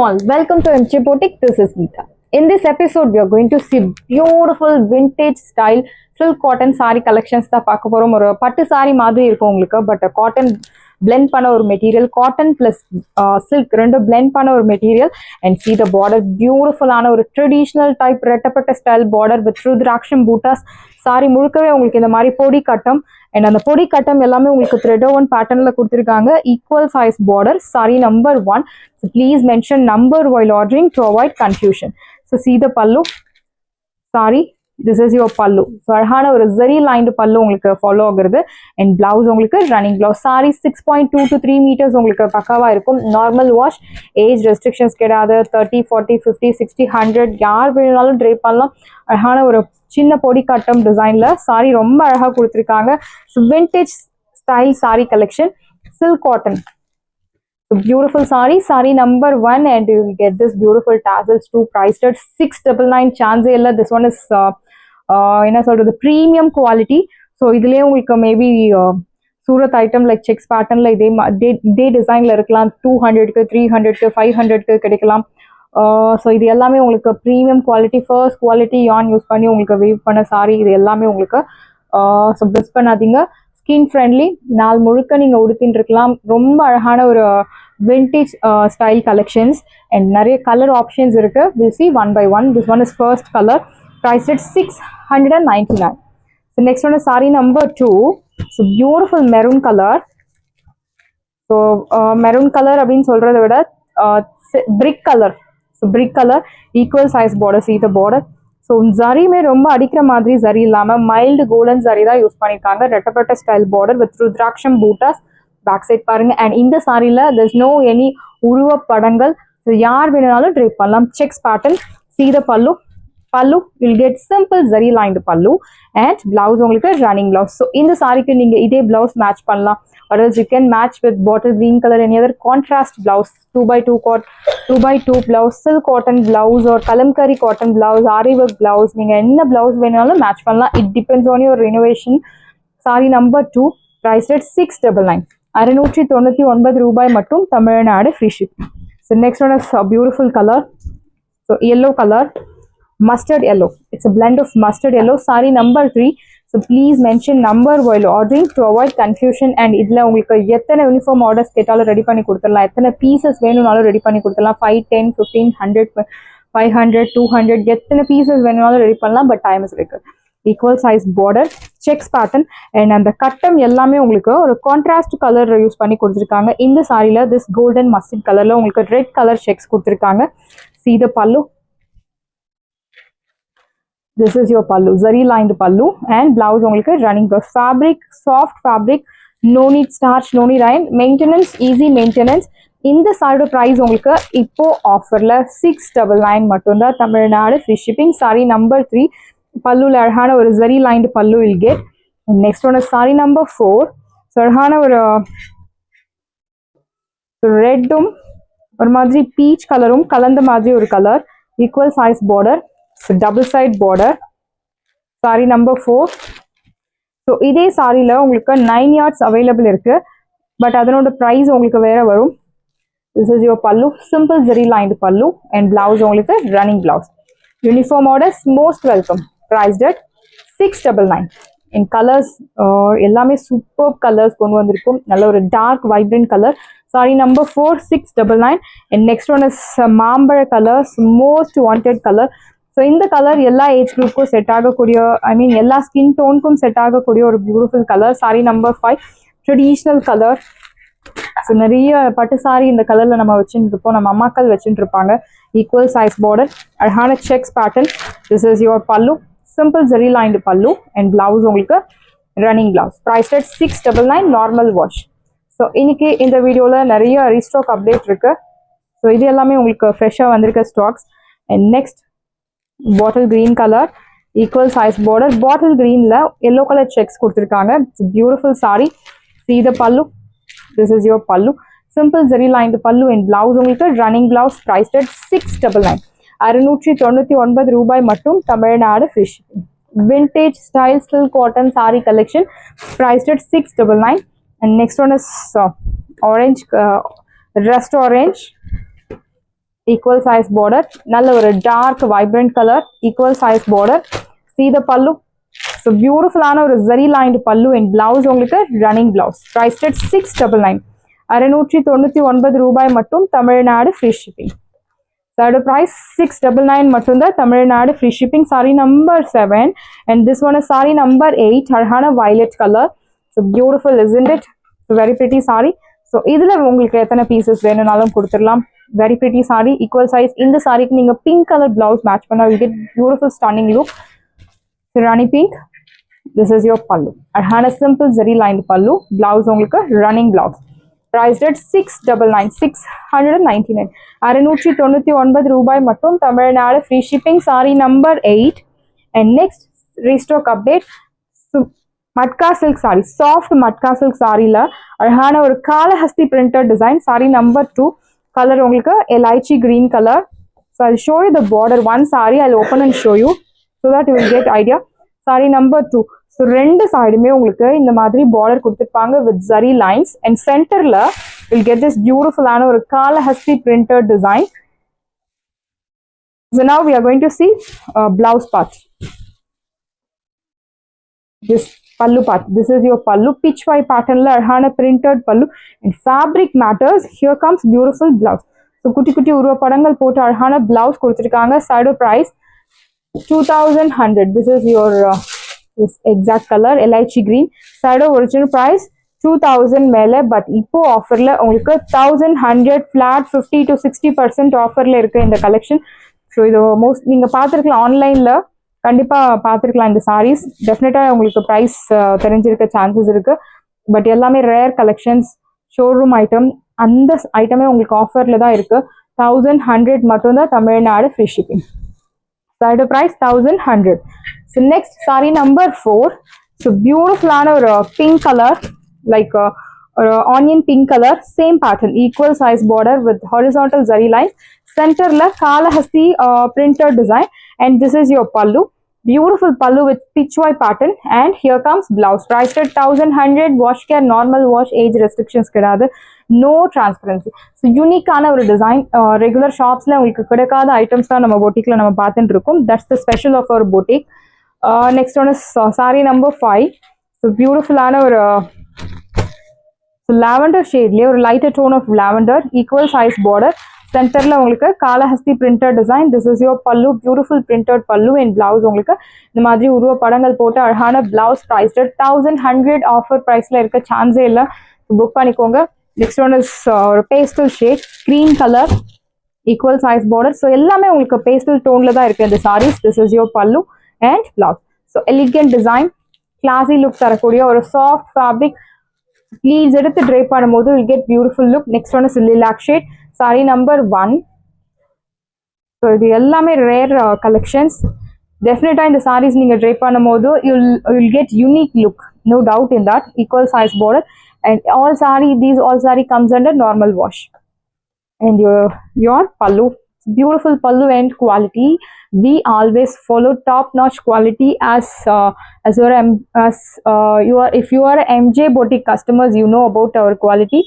all, welcome to MJ Boutique. This is Geeta. In this episode, we are going to see beautiful vintage style silk cotton saree collections. தான் பார்க்க போறோம். ஒரு பட்டு saree மாதிரி இருக்கும் உங்களுக்கு, பட் காட்டன் blend பண்ண ஒரு மெட்டீரியல், காட்டன் பிளஸ் சில்க் ரெண்டு blend பண்ண ஒரு material. And see the border, beautiful ஆன ஒரு ட்ரெடிஷனல் டைப் ரெட்டப்பட்ட style border with rudraksha buttas. saree முழுக்கவே உங்களுக்கு இந்த மாதிரி பொடி கட்டம், அண்ட் அந்த பொடி கட்டம் எல்லாமே உங்களுக்கு த்ரெட் ஓவன் பேட்டர்ன்ல கொடுத்துருக்காங்க. Equal size border. saree number 1. So please mention number while ordering to avoid confusion. So see the pallu. Saree, this is your pallu. So அழகான ஒரு zari lined pallu உங்களுக்கு ஃபாலோ ஆகுறது. அண்ட் பிளவுஸ் உங்களுக்கு running blouse. saree 6.2 to 3 meters உங்களுக்கு பக்காவா இருக்கும். Normal wash, age restrictions கிடையாது. 30, 40, 50, 60, 100 யார் வேணும்னாலும் ட்ரை பண்ணலாம். அழகான ஒரு சின்ன பொடி கட்டம் டிசைன்ல saree ரொம்ப அழகா கொடுத்துருக்காங்க. Vintage style saree collection, silk cotton. So beautiful saree number 1, and you will get this beautiful tassels too, priced at 699. chance illa. This one is என்ன சொல்றது, premium quality. So இதுலயே உங்களுக்கு maybe Surat item like checks பேட்டர்ன்ல இதே டிசைன்ல இருக்கலாம். 200க்கு 300க்கு 500க்கு கிடைக்கலாம். So இது எல்லாமே உங்களுக்கு premium quality, first quality yarn use பண்ணி உங்களுக்கு வீவ் பண்ண saree. இது எல்லாமே உங்களுக்கு ஸோ மிஸ் பண்ணாதீங்க. ஸ்கின் ஃப்ரெண்ட்லி, நாள் முழுக்க நீங்கள் உடுத்தின்னு இருக்கலாம். ரொம்ப அழகான ஒரு விண்டேஜ் ஸ்டைல் கலெக்ஷன்ஸ் அண்ட் நிறைய கலர் ஆப்ஷன்ஸ் இருக்கு. Will see one by one. This one is first colour, priced at 699. So next one is saree number 2. So beautiful maroon color. So maroon color அப்படின்னு சொல்றதை விட brick color. So brick color, equal size border. See the border. So ஜரியுமே ரொம்ப அடிக்கிற மாதிரி ஜரி இல்லாமல் mild golden zari தான் use பண்ணியிருக்காங்க. ரெட்டப்பட்ட style border with rudraksha buttas. Back side பாருங்க. அண்ட் இந்த சாரியில் there's no எனி உருவ படங்கள். ஸோ யார் வேணுனாலும் ட்ரை பண்ணலாம். Sex pattern. see the pallu. pallu will get simple zari lined pallu and blouse உங்களுக்கு running blouse. ஸோ இந்த சாரிக்கு நீங்கள் இதே பிளவுஸ் மேட்ச் பண்ணலாம். or else you can match with bottle green color, any other contrast blouse, 2x2 blouse, silk cotton blouse or kalamkari cotton blouse, ari work blouse. நீங்க என்ன blouse வேணாலும் match பண்ணலாம். it depends on your renovation. saree number 2, priced at 699. 699 ரூபாய் மட்டும், Tamil Nadu free shipping. So next one is a beautiful color. So yellow color, mustard yellow. It's a blend of mustard yellow. saree number 3. So please mention number while ordering to avoid confusion. And இதில் உங்களுக்கு எத்தனை uniform orders கேட்டாலும் ready பண்ணி கொடுத்துடலாம். எத்தனை pieces வேணும்னாலும் ready பண்ணி கொடுத்துடலாம். 5, 10, 15, 100, 500, 200 எத்தனை பீசஸ் வேணும்னாலும் ரெடி பண்ணலாம். பட் டைம் இஸ் இருக்கு. Equal size border, sex pattern and அந்த கட்டம் எல்லாமே உங்களுக்கு ஒரு கான்ட்ராஸ்ட் கலர் யூஸ் பண்ணி கொடுத்துருக்காங்க. இந்த சாரியில் திஸ் கோல்டன் மஸ்டர்ட் கலரில் உங்களுக்கு ரெட் கலர் செக்ஸ் கொடுத்துருக்காங்க. see the pallu. This is your pallu, zari lined pallu, and blouse உங்களுக்கு running blouse. fabric, soft fabric, no need starch, no need iron, maintenance, easy maintenance. இந்த சாரியோட price உங்களுக்கு இப்போ ஆஃபர்ல 699 மட்டும்தான், Tamil Nadu free shipping. saree number 3. பல்லுல அழகான ஒரு zari lined pallu will get. next one is saree number 4. So அழகான ஒரு ரெட்டும் ஒரு மாதிரி பீச் கலரும் கலந்த மாதிரி ஒரு colour. Equal size border, double side border. saree number 4. So இதே சாரியில் உங்களுக்கு 9 yards அவைலபிள் இருக்கு. பட் அதனோட ப்ரைஸ் உங்களுக்கு வேற வரும். this is your pallu, simple zari lined pallu and blouse உங்களுக்கு running blouse. uniform orders most welcome, priced at 699. in colors எல்லாமே சூப்பர் கலர்ஸ் கொண்டு வந்திருக்கும். நல்ல ஒரு dark vibrant colour. saree number 4, 699. and next one is மாம்பழ colour, most wanted color. So இந்த colour எல்லா age குரூப்புக்கும் செட் ஆகக்கூடிய, எல்லா ஸ்கின் டோனுக்கும் செட் ஆகக்கூடிய ஒரு beautiful colour. saree number 5, traditional colour. So நிறைய பட்டு சாரி இந்த கலரில் நம்ம வச்சுட்டு இருப்போம், நம்ம அம்மாக்கள் வச்சுட்டு இருப்பாங்க. ஈக்குவல் சைஸ் பார்டர், அழகான checks pattern. This is your pallu, simple zari lined pallu and blouse உங்களுக்கு running blouse. Price at 699, normal wash. So இன்னைக்கு இந்த வீடியோவில் நிறைய ரீஸ்டாக் அப்டேட் இருக்கு. ஸோ இது எல்லாமே உங்களுக்கு ஃப்ரெஷ்ஷாக வந்திருக்க stocks. And next bottle green colour, equal size border. Bottle கிரீன்ல எல்லோ கலர் செக்ஸ் கொடுத்துருக்காங்க. It's beautiful sari. see the pallu. this is your pallu, simple zari lined pallu and blouse உங்களுக்கு running blouse, priced at 699. 699 ரூபாய் மட்டும், Tamil Nadu free shipping. vintage style silk cotton saree collection, priced at 699. and next one is orange, rust orange. equal size border, நல்ல ஒரு dark vibrant color, equal size border. See the pallu, so beautiful ஆன ஒரு zari lined pallu and blouse உங்களுக்கு running blouse, priced at 699, 699 ரூபாய் மட்டும், Tamil Nadu free shipping. Third price 699 மட்டும்தான், Tamil Nadu free shipping. Saree number 7 and this one is saree number 8, அழகான violet color, so beautiful isn't it, so very pretty saree. So இதுல உங்களுக்கு எத்தனை pieces வேணும்னாலும் கொடுத்துடலாம். Very pretty saree, equal size. இந்த சாரிக்கு நீங்க pink color blouse match பண்ணா you get beautiful stunning look. Rani pink, this is your pallu, அழகான simple zari lined pallu, blouse உங்களுக்கு running blouse, priced at 699, 699, 699 ரூபாய் மட்டும், Tamil Nadu free shipping. Saree number 8 and next restock update. Matka silk sari, soft matka silk சாரியில் அழகான ஒரு Kalahasti printed design. Sari number 2, colour உங்களுக்கு elaichi green colour. So I show you the border one sari, I open and show you so that you will get idea. Sari number 2, so ரெண்டு சைடுமே உங்களுக்கு இந்த மாதிரி border கொடுத்துருப்பாங்க வித் ஜரி லைன்ஸ் அண்ட் சென்டரில் வில் கெட் திஸ் பியூட்டிஃபுல்லான ஒரு Kalahasti printed design. So now we are going to see blouse part. This pallu part, this is your pallu, pitch white pattern la arhana printed pallu and fabric matters. Here comes beautiful blouse. So kutti kutti urva padangal potu arhana blouse koduthirukanga. Side price 2100. This is your this exact color elaichi green. Side original price 2000 mele, but ipo offer la ungalku 1100 flat 50 to 60% offer la irukku in the collection. So idu most neenga paathirukala online la கண்டிப்பாக பார்த்துருக்கலாம். இந்த சாரீஸ் டெஃபினட்டாக உங்களுக்கு price தெரிஞ்சிருக்க chances இருக்குது. But எல்லாமே rare collections, showroom item, அந்த ஐட்டமே உங்களுக்கு ஆஃபரில் தான் இருக்குது. 1100 மட்டும்தான், Tamil Nadu free shipping. Side price 1100. So next sari number 4. So பியூட்டிஃபுல்லான ஒரு பிங்க் கலர், லைக் ஒரு onion pink colour, same pattern, equal size border with horizontal zari line, சென்டரில் Kalahasti printed design and this is your pallu, beautiful pallu with pitch white pattern and here comes blouse, priced at 1100. wash care, normal wash, age restrictions kedadu, no transparency. So unique ana or design, regular shops la ungalku kedakada items da nama boutique la nama paathundu irukom. That's the special of our boutique. Next one is saree number 5. So beautiful ana or so lavender shade le or lighter tone of lavender, equal size border, சென்டர்ல உங்களுக்கு Kalahasti printed design. This is your pallu, beautiful printed pallu and blouse உங்களுக்கு இந்த மாதிரி உருவ படங்கள் போட்டு அழகான blouse, prized 1100. Offer ப்ரைஸ்ல இருக்க சான்ஸே இல்லை, புக் பண்ணிக்கோங்க. நெக்ஸ்ட் ஒன் இஸ் ஒரு pastel shade, green colour, equal size border. So எல்லாமே உங்களுக்கு பேஸ்டல் டோன்ல தான் இருக்கு இந்த saris. This is your pallu and blouse. So elegant design, classy look தரக்கூடிய ஒரு சாஃப்ட் ஃபேப்ரிக், ப்ளீஸ் எடுத்து ட்ரை பண்ணும்போது will get beautiful look. Next one is lilac shade, sari number 1. So இது எல்லாமே ரேர் கலெக்ஷன்ஸ். டெஃபினட்டாக இந்த சாரீஸ் நீங்கள் ட்ரை பண்ணும் போது you'll get unique look, no doubt in that. Equal size border and all sari comes under normal wash. And your pallu, beautiful pallu and quality. We always follow top-notch quality as if you are MJ boutique customers, you know about our quality.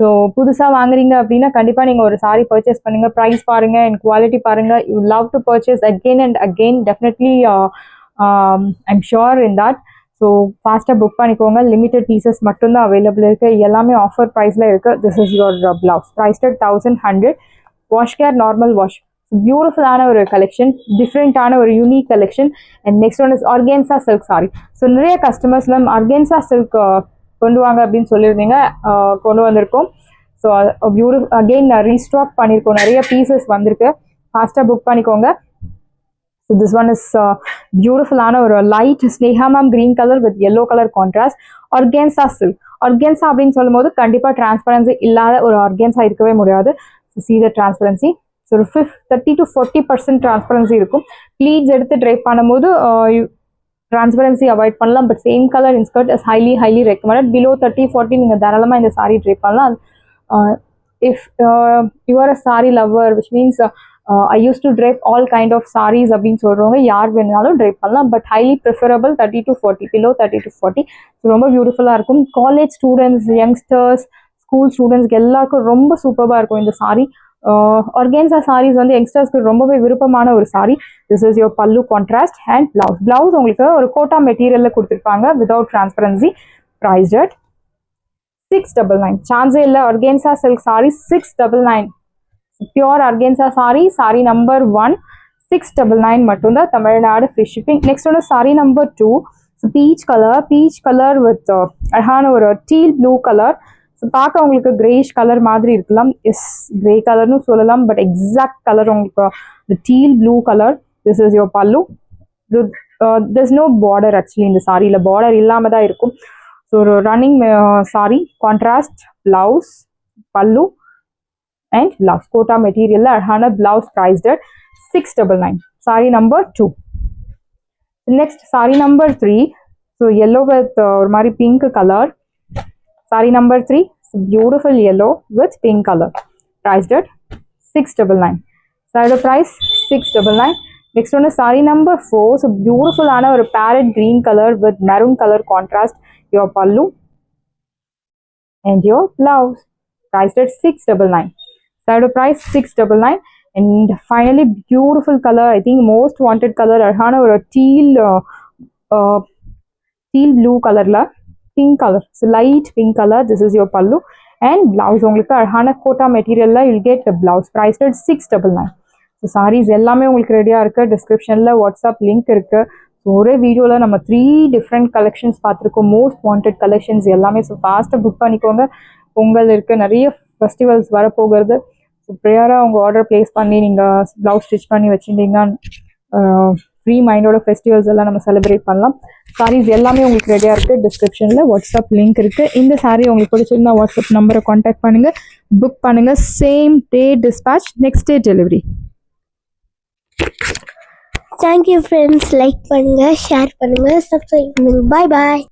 So புதுசாக வாங்குறீங்க அப்படின்னா கண்டிப்பாக நீங்கள் ஒரு sorry purchase பண்ணுங்கள், price பாருங்கள் and quality பாருங்கள். You love to purchase again and again, definitely I'm sure in that. So ஃபாஸ்ட்டாக புக் பண்ணிக்கோங்க. லிமிட்டட் பீசஸ் மட்டும்தான் அவைலபிள் இருக்குது, எல்லாமே ஆஃபர் ப்ரைஸில் இருக்குது. This is your blouse, prized 1100. Wash care, normal wash. பியூட்டிஃபுல்லான ஒரு கலெக்ஷன், டிஃப்ரெண்ட்டான ஒரு unique collection. And next one is organza silk sorry. So நிறைய கஸ்டமர்ஸ் மேம் ஆர்கேன்சா சில்க் கொண்டு வாங்க அப்படின்னு சொல்லியிருந்தீங்க, கொண்டு வந்திருக்கோம். ஸோ பியூட்டிஃபுல் அகெயின் ரீஸ்டாக் பண்ணியிருக்கோம், நிறைய பீசஸ் வந்திருக்கு, ஃபாஸ்ட்டாக புக் பண்ணிக்கோங்க. ஸோ திஸ் ஒன் இஸ் பியூட்டிஃபுல்லான ஒரு light Sneha ma'am green colour with yellow colour contrast, organza silk. Organza அப்படின்னு சொல்லும் போது கண்டிப்பாக டிரான்ஸ்பரன்சி இல்லாத ஒரு ஆர்கேன்சா இருக்கவே முடியாது. see the transparency. ஸோ ஒரு 30 to 40% டிரான்ஸ்பரன்சி இருக்கும். ப்ளீட்ஸ் எடுத்து ட்ரை பண்ணும்போது transparency avoid பண்ணலாம். But same colour inskirt is highly recommended. below 30-40 நீங்கள் தாராளமாக இந்த சாரி ட்ரை பண்ணலாம். If you are a sari lover, which means I used to drape all kind of sarees அப்படின்னு சொல்கிறவங்க யார் வேணுனாலும் ட்ரைப் பண்ணலாம். But highly preferable 30 to 40, below 30 to 40. ரொம்ப பியூட்டிஃபுல்லாக இருக்கும். காலேஜ் ஸ்டூடெண்ட்ஸ், யங்ஸ்டர்ஸ், ஸ்கூல் ஸ்டூடெண்ட்ஸ்க்கு எல்லாருக்கும் ரொம்ப சூப்பராக இருக்கும் இந்த சாரி. ஆர்கேன்சா sarees வந்து யங்ஸ்டர்ஸ்க்கு ரொம்பவே விருப்பமான ஒரு saree. This is your pallu contrast and blouse உங்களுக்கு ஒரு கோட்டா மெட்டீரியல்ல கொடுத்துருப்பாங்க வித்வுட் டிரான்ஸ்பரன்சி. Priced at 699. சான்ஸே இல்லை. Organza silk saree 699. Pure organza saree number 1 699 மட்டும்தான். Tamil Nadu free shipping. நெக்ஸ்ட் வந்து saree number 2. Peach colour with அழகான ஒரு டீல் ப்ளூ கலர். ஸோ பார்க்க உங்களுக்கு கிரேஷ் கலர் மாதிரி இருக்கலாம். எஸ், கிரே கலர்னு சொல்லலாம், பட் எக்ஸாக்ட் கலர் உங்களுக்கு deal blue colour. This is your பல்லு. திஸ் நோ பார்டர் ஆக்சுவலி இந்த சாரியில் பார்டர் இல்லாமல் தான் இருக்கும். ஸோ ஒரு ரன்னிங் சாரி. கான்ட்ராஸ்ட் பிளவுஸ், பல்லு அண்ட் பிளவுஸ் கோட்டா மெட்டீரியலில் அழகான blouse. Prized at 699. Sorry number 2. Next sari number 3. So yellow with ஒரு மாதிரி pink colour. Saree number 3, beautiful yellow with pink color. Priced at 699. Saree price 699. Next one is saree number 4. So beautiful ana or parrot green color with maroon color contrast. Your pallu and your blouse. Priced at 699. Saree price 699. And finally beautiful color. I think most wanted color. Arhana or a teal blue color la. Pink color, so light pink color. This is your pallu and blouse. உங்களுக்கு அழகான கோட்டா மெட்டீரியல்ல you'll get the blouse. Priced at 699. So saris எல்லாமே உங்களுக்கு ரெடியாக இருக்குது. டிஸ்கிரிப்ஷனில் WhatsApp link இருக்குது. ஸோ ஒரே வீடியோவில் நம்ம 3 டிஃப்ரெண்ட் கலெக்ஷன்ஸ் பார்த்துருக்கோம். மோஸ்ட் வாண்டட் கலெக்ஷன்ஸ் எல்லாமே. ஸோ ஃபாஸ்ட்டாக புக் பண்ணிக்கோங்க. பொங்கல் இருக்குது, நிறைய ஃபெஸ்டிவல்ஸ் வரப்போகிறது. ஸோ ப்ரேயராக உங்கள் ஆர்டர் ப்ளேஸ் பண்ணி நீங்கள் ப்ளவுஸ் ஸ்டிச் பண்ணி வச்சுட்டிங்கன்னா ஃப்ரீ மைண்டோட ஃபெஸ்டிவல்ஸ் எல்லாம் நம்ம செலிப்ரேட் பண்ணலாம். சாரீஸ் எல்லாமே உங்களுக்கு ரெடியாக இருக்குது. டிஸ்கிரிப்ஷனில் வாட்ஸ்அப் லிங்க் இருக்குது. இந்த சாரீ உங்களுக்கு பிடிச்சிருந்தா வாட்ஸ்அப் நம்பரை காண்டாக்ட் பண்ணுங்கள், புக் பண்ணுங்கள். Same day dispatch, next day delivery. Thank you friends. Like பண்ணுங்கள், ஷேர் பண்ணுங்கள், சப்ஸ்கிரைப் பண்ணுங்கள். பாய் பாய்.